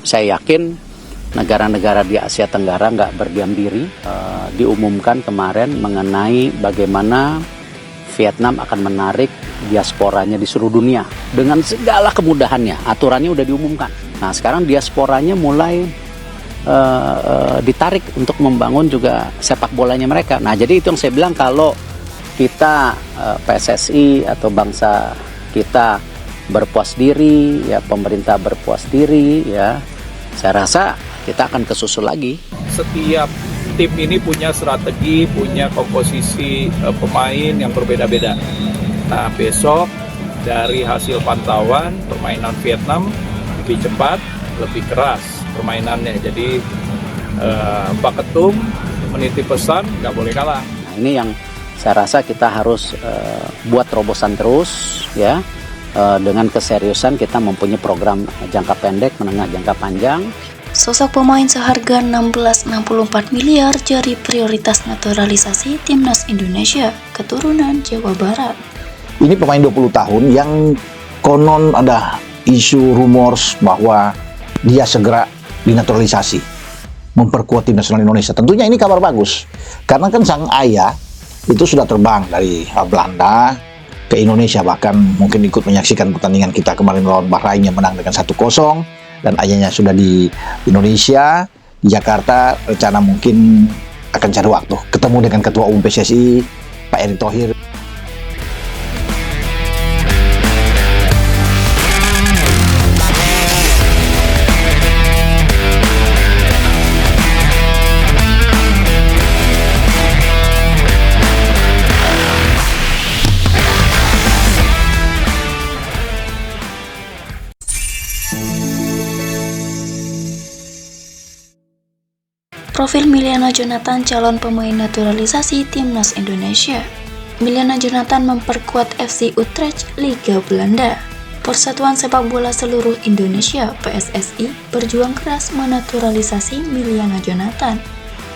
Saya yakin negara-negara di Asia Tenggara nggak berdiam diri. Diumumkan kemarin mengenai bagaimana Vietnam akan menarik diasporanya di seluruh dunia dengan segala kemudahannya. Aturannya udah diumumkan. Nah, sekarang diasporanya mulai ditarik untuk membangun juga sepak bolanya mereka. Nah, jadi itu yang saya bilang, kalau kita PSSI atau bangsa kita berpuas diri, ya pemerintah berpuas diri, ya saya rasa kita akan kesusul lagi. Setiap tim ini punya strategi, punya komposisi pemain yang berbeda-beda. Nah, besok dari hasil pantauan permainan Vietnam lebih cepat, lebih keras permainannya. Jadi Pak Ketum menitip pesan nggak boleh kalah. Nah, ini yang saya rasa kita harus buat terobosan terus, ya. Dengan keseriusan kita mempunyai program jangka pendek, menengah, jangka panjang. Sosok pemain seharga 16,64 miliar jadi prioritas naturalisasi Timnas Indonesia keturunan Jawa Barat. Ini pemain 20 tahun yang konon ada isu rumors bahwa dia segera dinaturalisasi, memperkuat tim nasional Indonesia. Tentunya ini kabar bagus, karena kan sang ayah itu sudah terbang dari Belanda ke Indonesia, bahkan mungkin ikut menyaksikan pertandingan kita kemarin lawan Bahrain yang menang dengan 1-0, dan ayahnya sudah di Indonesia, di Jakarta. Rencana mungkin akan cari waktu ketemu dengan Ketua Umum PSSI Pak Erick Thohir. Profil Miliana Jonathan, calon pemain naturalisasi Timnas Indonesia. Miliana Jonathan memperkuat FC Utrecht, Liga Belanda. Persatuan Sepak Bola Seluruh Indonesia (PSSI) berjuang keras menaturalisasi Miliana Jonathan.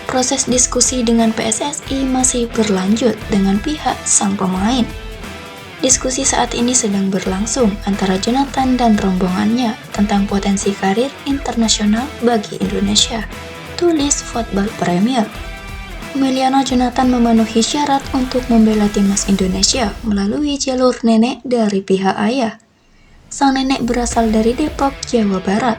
Proses diskusi dengan PSSI masih berlanjut dengan pihak sang pemain. Diskusi saat ini sedang berlangsung antara Jonathan dan rombongannya tentang potensi karir internasional bagi Indonesia, tulis Football Premier. Miliana Jonathan memenuhi syarat untuk membela timnas Indonesia melalui jalur nenek dari pihak ayah. Sang nenek berasal dari Depok, Jawa Barat.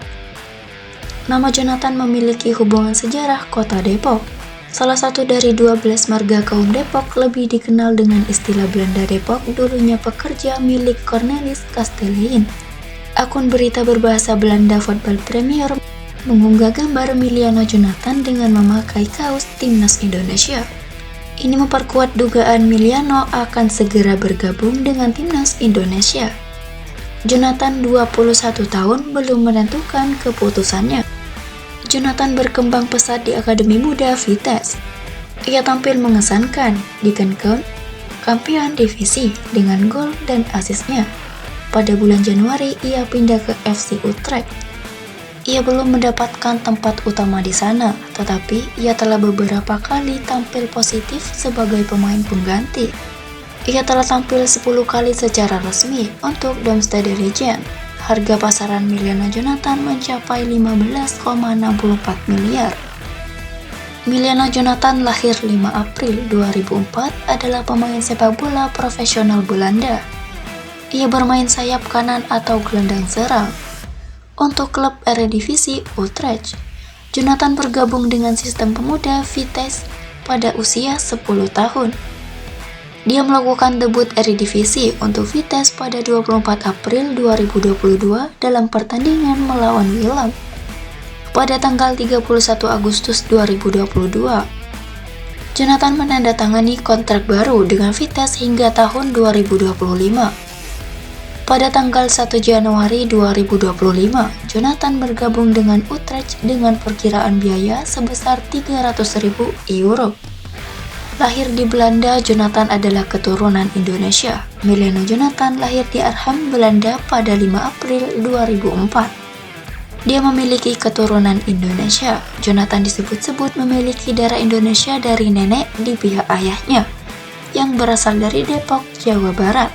Nama Jonathan memiliki hubungan sejarah kota Depok. Salah satu dari 12 marga kaum Depok, lebih dikenal dengan istilah Belanda Depok, dulunya pekerja milik Cornelis Kastelein. Akun berita berbahasa Belanda Football Premier mengunggah gambar Miliana Jonathan dengan memakai kaos timnas Indonesia. Ini memperkuat dugaan Miliano akan segera bergabung dengan timnas Indonesia. Jonathan 21 tahun belum menentukan keputusannya. Jonathan berkembang pesat di Akademi Muda Vitesse. Ia tampil mengesankan di Cancun, kampion divisi, dengan gol dan asisnya. Pada bulan Januari ia pindah ke FC Utrecht. Ia belum mendapatkan tempat utama di sana, tetapi ia telah beberapa kali tampil positif sebagai pemain pengganti. Ia telah tampil 10 kali secara resmi untuk Domstede Legend. Harga pasaran Miliana Jonathan mencapai 15,64 miliar. Miliana Jonathan lahir 5 April 2004 adalah pemain sepak bola profesional Belanda. Ia bermain sayap kanan atau gelandang serang. Untuk klub Eredivisie Utrecht, Jonathan bergabung dengan sistem pemuda Vitesse pada usia 10 tahun. Dia melakukan debut Eredivisie untuk Vitesse pada 24 April 2022 dalam pertandingan melawan Willem. Pada tanggal 31 Agustus 2022, Jonathan menandatangani kontrak baru dengan Vitesse hingga tahun 2025. Pada tanggal 1 Januari 2025, Jonathan bergabung dengan Utrecht dengan perkiraan biaya sebesar 300.000 euro. Lahir di Belanda, Jonathan adalah keturunan Indonesia. Miliana Jonathan lahir di Arnhem, Belanda pada 5 April 2004. Dia memiliki keturunan Indonesia. Jonathan disebut-sebut memiliki darah Indonesia dari nenek di pihak ayahnya, yang berasal dari Depok, Jawa Barat.